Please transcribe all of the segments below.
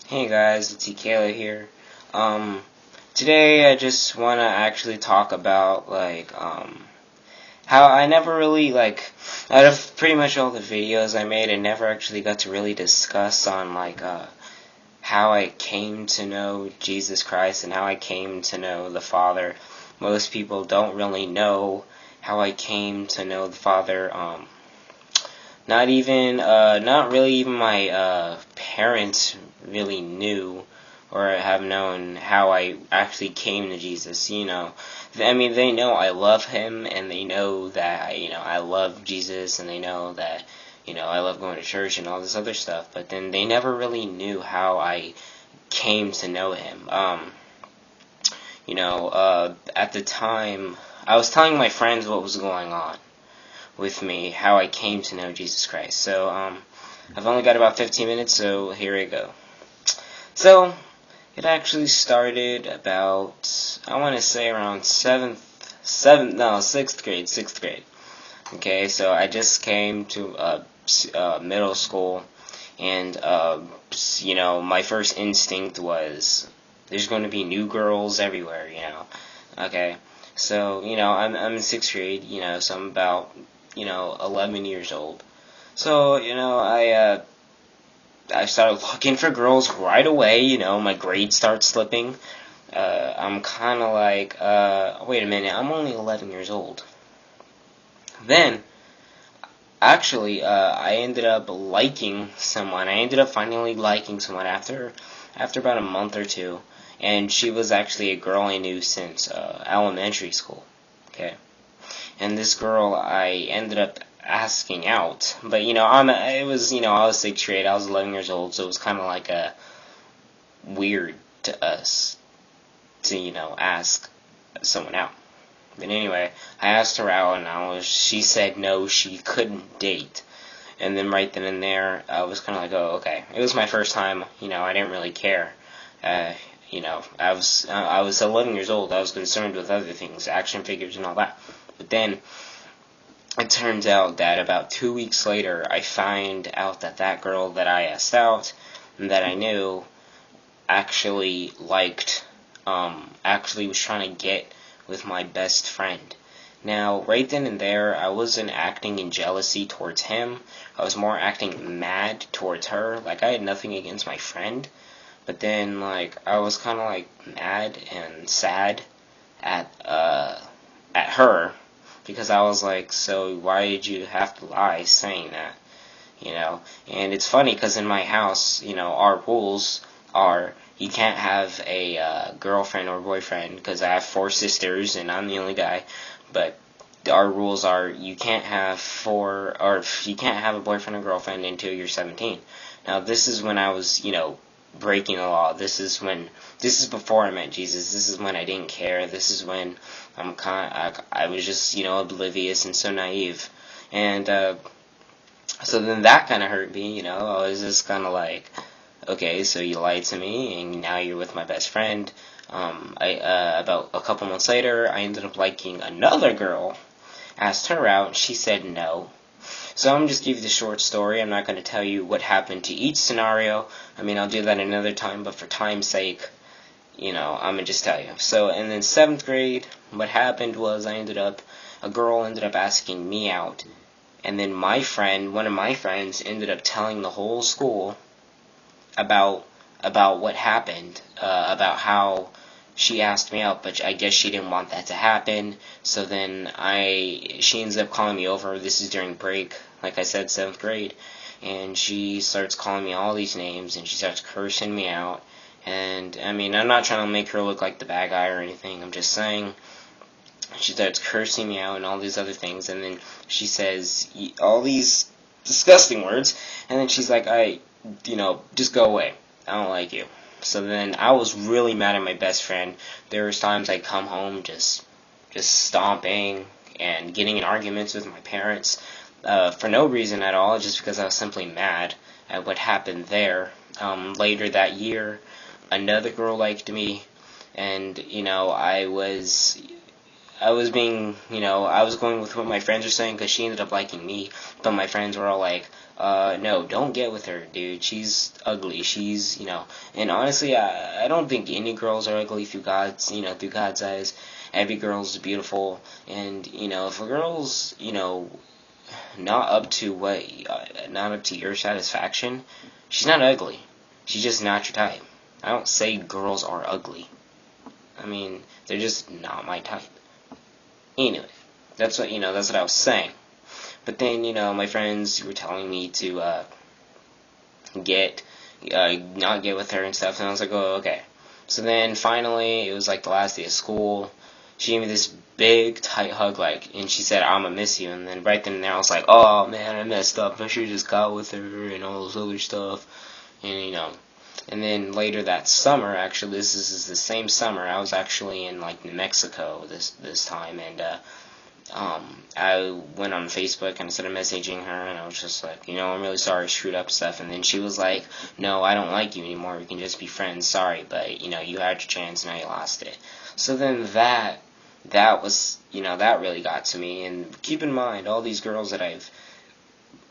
Hey guys, it's Ikela here. Um, Today I just want to actually talk about, how I never really, out of pretty much all the videos I made, I never actually got to really discuss on, how I came to know Jesus Christ and how I came to know the Father. Most people don't really know how I came to know the Father. Not really even my parents really knew or have known how I actually came to Jesus. I mean, they know I love Him, and they know that I love Jesus, and they know that I love going to church and all this other stuff. But then they never really knew how I came to know Him. At the time, I was telling my friends what was going on with me, how I came to know Jesus Christ. So, I've only got about 15 minutes, so here we go. So, it actually started about, I want to say around 6th grade. Okay, so I just came to middle school, and, my first instinct was, there's going to be new girls everywhere, Okay, so, I'm in 6th grade, so I'm about 11 years old. So, I started looking for girls right away, my grades start slipping. I'm kind of like, wait a minute, I'm only 11 years old. Then, actually, I ended up liking someone. I ended up finally liking someone after about a month or two. And she was actually a girl I knew since elementary school. Okay. And this girl I ended up asking out, but I was 6th grade, I was 11 years old, so it was kind of like a weird to us to ask someone out. But anyway, I asked her out, and she said no, she couldn't date. And then right then and there, I was kind of like, oh, okay. It was my first time, I didn't really care. I was 11 years old. I was concerned with other things, action figures and all that. But then it turns out that about 2 weeks later, I find out that that girl that I asked out and that I knew actually actually was trying to get with my best friend. Now, right then and there, I wasn't acting in jealousy towards him. I was more acting mad towards her. Like, I had nothing against my friend. But then, I was kind of, mad and sad at her, because I was like, so why did you have to lie saying that? And it's funny, because in my house, our rules are, you can't have a girlfriend or boyfriend, because I have 4 sisters, and I'm the only guy, but our rules are, you can't have a boyfriend or girlfriend until you're 17. Now, this is when I was, breaking the law. This is before I met Jesus. This is when I didn't care. This is when I was just, oblivious and so naive. And, so then that kind of hurt me, I was just kind of like, okay, so you lied to me, and now you're with my best friend. About a couple months later, I ended up liking another girl, asked her out, she said no. So I'm just give you the short story. I'm not going to tell you what happened to each scenario. I mean, I'll do that another time, but for time's sake, I'm going to just tell you. So, and then 7th grade, what happened was a girl ended up asking me out, and then one of my friends, ended up telling the whole school about what happened, about how she asked me out, but I guess she didn't want that to happen. So then she ends up calling me over. This is during break, like I said, 7th grade, and she starts calling me all these names, and she starts cursing me out. And I mean, I'm not trying to make her look like the bad guy or anything. I'm just saying, she starts cursing me out and all these other things, and then she says all these disgusting words, and then she's like, just go away. I don't like you. So then I was really mad at my best friend. There was times I'd come home just stomping and getting in arguments with my parents for no reason at all, just because I was simply mad at what happened there. Later that year, another girl liked me, and I was being, I was going with what my friends were saying, because she ended up liking me, but my friends were all like, No, don't get with her, dude. She's ugly. She's, and honestly, I don't think any girls are ugly through God's eyes. Every girl's beautiful, and, if a girl's, not up to not up to your satisfaction, she's not ugly. She's just not your type. I don't say girls are ugly. I mean, they're just not my type. Anyway, that's what I was saying. But then, my friends were telling me to not get with her and stuff, and I was like, oh, okay. So then, finally, it was like the last day of school. She gave me this big, tight hug, and she said, I'm gonna miss you. And then right then and there, I was like, oh, man, I messed up. I should've just got with her and all this other stuff. And, and then later that summer, actually, this is the same summer, I was actually in, New Mexico this time, and, I went on Facebook and instead of messaging her, and I was just like, I'm really sorry I screwed up stuff. And then she was like, no, I don't like you anymore. We can just be friends. Sorry, but, you had your chance, now you lost it. So then that was, that really got to me. And keep in mind, all these girls that I've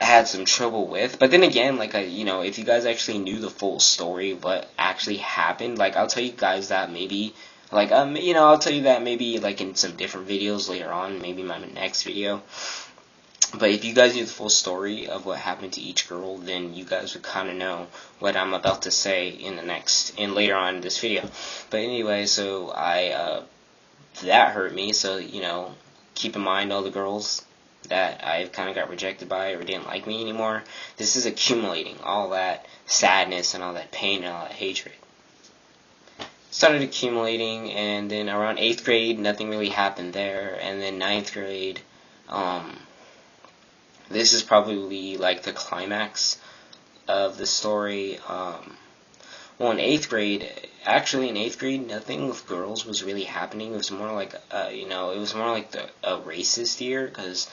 had some trouble with. But then again, if you guys actually knew the full story, what actually happened, I'll tell you guys that maybe... I'll tell you that maybe, in some different videos later on, maybe my next video. But if you guys knew the full story of what happened to each girl, then you guys would kind of know what I'm about to say in later on in this video. But anyway, so that hurt me, so, keep in mind all the girls that I've kind of got rejected by or didn't like me anymore. This is accumulating, all that sadness and all that pain and all that hatred. Started accumulating, and then around 8th grade, nothing really happened there, and then 9th grade, this is probably, the climax of the story. Well, in 8th grade, nothing with girls was really happening. It was more like, it was more like a racist year, because,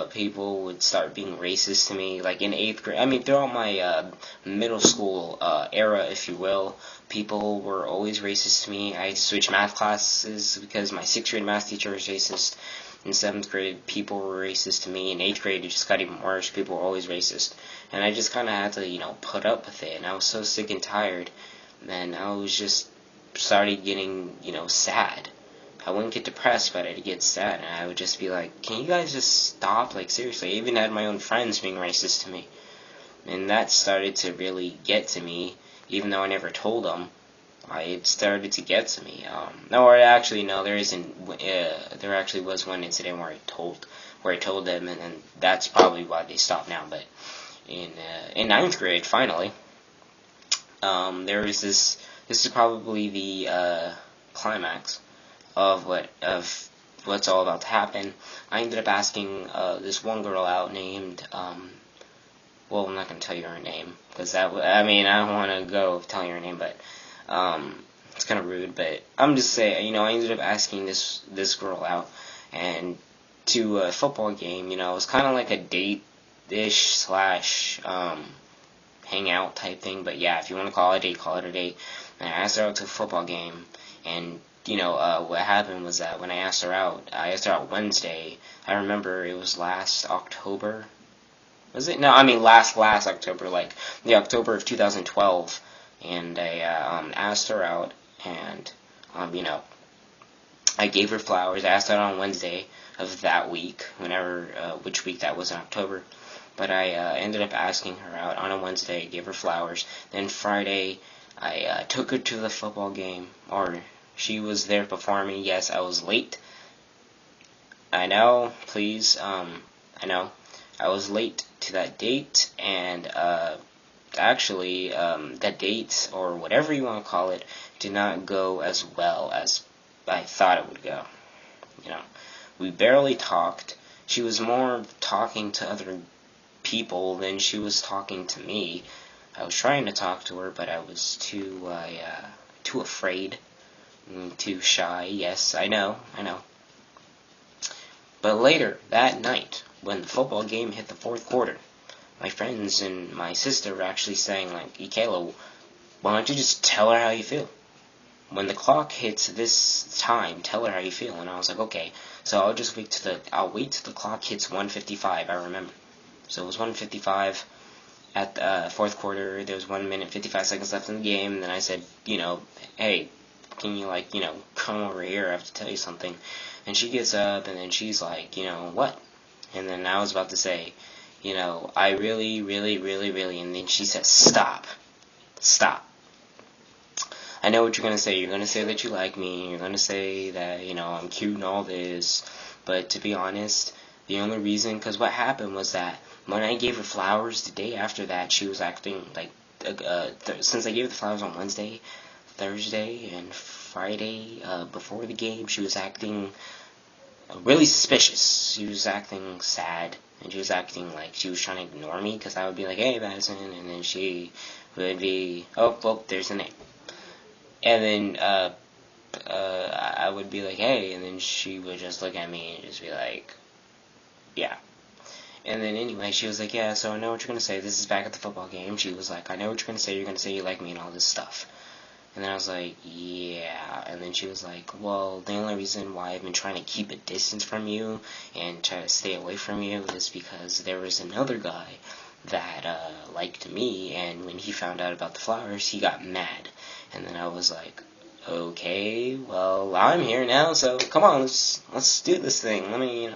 people would start being racist to me, in 8th grade. I mean, throughout my middle school era, if you will, people were always racist to me. I switched math classes because my 6th grade math teacher was racist. In 7th grade, people were racist to me. In 8th grade, it just got even worse. People were always racist. And I just kind of had to, put up with it. And I was so sick and tired. And I was just started getting, sad. I wouldn't get depressed, but I'd get sad, and I would just be like, can you guys just stop? Seriously, I even had my own friends being racist to me. And that started to really get to me, even though I never told them. It started to get to me. There actually was one incident where I told them, and that's probably why they stopped now. But in 9th grade, finally, there was this is probably the climax of what's all about to happen. I ended up asking this one girl out named, well, I'm not going to tell you her name, because I don't want to go telling her name, but, it's kind of rude, but I'm just saying, I ended up asking this girl out, and to a football game, it was kind of like a date-ish / hangout type thing, but yeah, if you want to call it a date, call it a date. And I asked her out to a football game, and what happened was that when I asked her out Wednesday. I remember it was last October. Was it? No, I mean last October, the October of 2012. And I asked her out, and I gave her flowers. I asked her out on Wednesday of that week, which week that was in October. But I ended up asking her out on a Wednesday, gave her flowers. Then Friday, I took her to the football game, or she was there before me. Yes, I was late. I know, please, I know. I was late to that date, and actually, that date, or whatever you want to call it, did not go as well as I thought it would go. We barely talked. She was more talking to other people than she was talking to me. I was trying to talk to her, but I was too afraid. Too shy. Yes, I know. But later, that night, when the football game hit the 4th quarter, my friends and my sister were actually saying, Kayla, why don't you just tell her how you feel? When the clock hits this time, tell her how you feel. And I was like, okay. So I'll wait till the clock hits 1:55, I remember. So it was 1:55 at the fourth quarter. There was 1 minute 55 seconds left in the game. And then I said, hey, can you come over here? I have to tell you something. And she gets up and then she's like, what? And then I was about to say, I really, really, really, really, and then she says, stop. I know what you're going to say. You're going to say that you like me. You're going to say that, I'm cute and all this. But to be honest, the only reason, because what happened was that when I gave her flowers the day after that, she was acting like, since I gave her the flowers on Wednesday, Thursday, and Friday, before the game, she was acting really suspicious. She was acting sad, and she was acting like she was trying to ignore me, because I would be like, hey, Madison, and then she would be, oh, well, there's the name. And then, I would be like, hey, and then she would just look at me and just be like, yeah. And then anyway, she was like, yeah, so I know what you're going to say. This is back at the football game. She was like, I know what you're going to say. You're going to say you like me and all this stuff. And then I was like, yeah. And then she was like, well, the only reason why I've been trying to keep a distance from you and try to stay away from you is because there was another guy that liked me, and when he found out about the flowers, he got mad. And then I was like, okay, well, I'm here now, so come on, let's do this thing. Let me,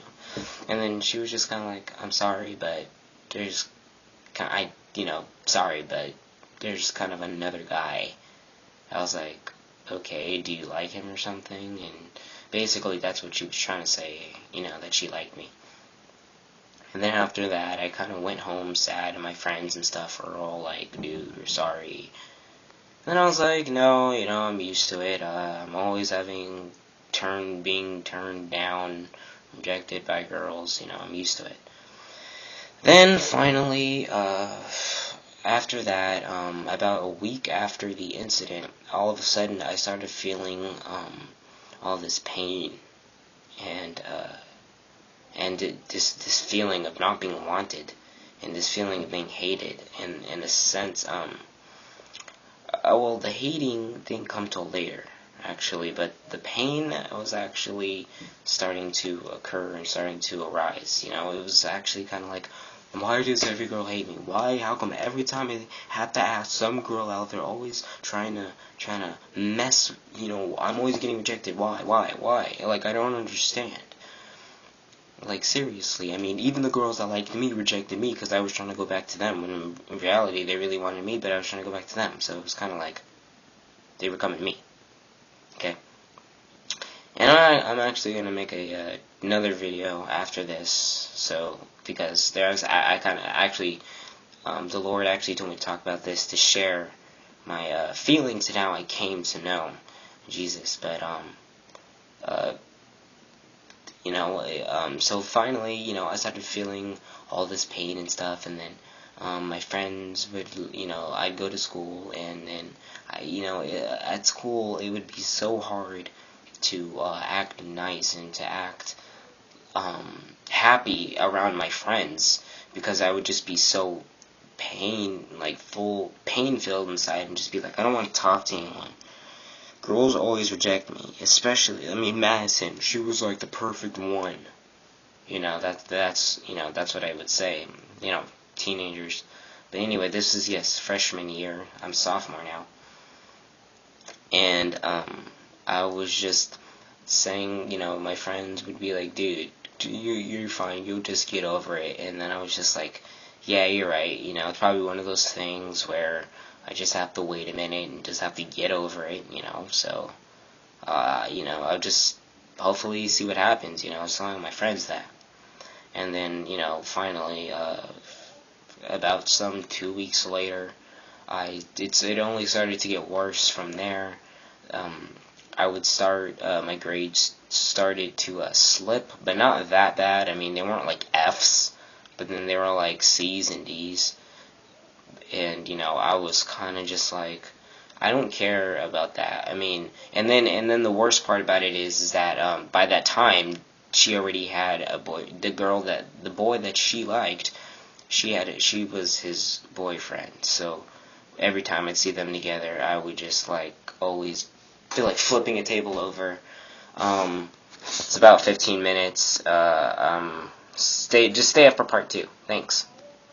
And then she was just kind of like, I'm sorry, but there's, sorry, but there's kind of another guy. I was like, okay, do you like him or something? And basically that's what she was trying to say, that she liked me. And then after that, I kind of went home sad, and my friends and stuff were all like, dude, we're sorry. And I was like, no, I'm used to it. I'm always being turned down, rejected by girls. I'm used to it. Then finally, after that, about a week after the incident, all of a sudden I started feeling all this pain and this feeling of not being wanted, and this feeling of being hated, and in a sense, well, the hating didn't come till later, actually, but the pain was actually starting to occur and starting to arise. It was actually kind of like, why does every girl hate me? Why? How come every time I have to ask some girl out there always trying to mess? I'm always getting rejected. Why? Like, I don't understand. Like, seriously, I mean, even the girls that liked me rejected me because I was trying to go back to them, when in reality they really wanted me, but I was trying to go back to them, so it was kind of like they were coming to me. Okay? And I'm actually going to make another video after this, so, because I kind of actually, the Lord actually told me to talk about this, to share my feelings and how I came to know Jesus, but, so finally, I started feeling all this pain and stuff, and then, my friends would, I'd go to school, and then, at school, it would be so hard to, act nice and to act, happy around my friends, because I would just be so pain-filled inside, and just be like, I don't want to talk to anyone. Girls always reject me, especially, Madison, she was like the perfect one. That's what I would say. Teenagers. But anyway, this is, yes, freshman year. I'm sophomore now. And, I was just saying, my friends would be like, dude, you're fine, you'll just get over it. And then I was just like, yeah, you're right. It's probably one of those things where I just have to wait a minute and just have to get over it, so, I'll just hopefully see what happens, I was telling my friends that. And then, finally, about some 2 weeks later, it only started to get worse from there. I would start, my grades started to slip, but not that bad. They weren't like F's, but then they were like C's and D's. And, I was kind of just like, I don't care about that. And then the worst part about it is that, by that time, she already had a boy. The boy that she liked, she was his boyfriend. So, every time I'd see them together, I would just, like, always feel like flipping a table over. It's about 15 minutes. Just stay up for part 2. Thanks.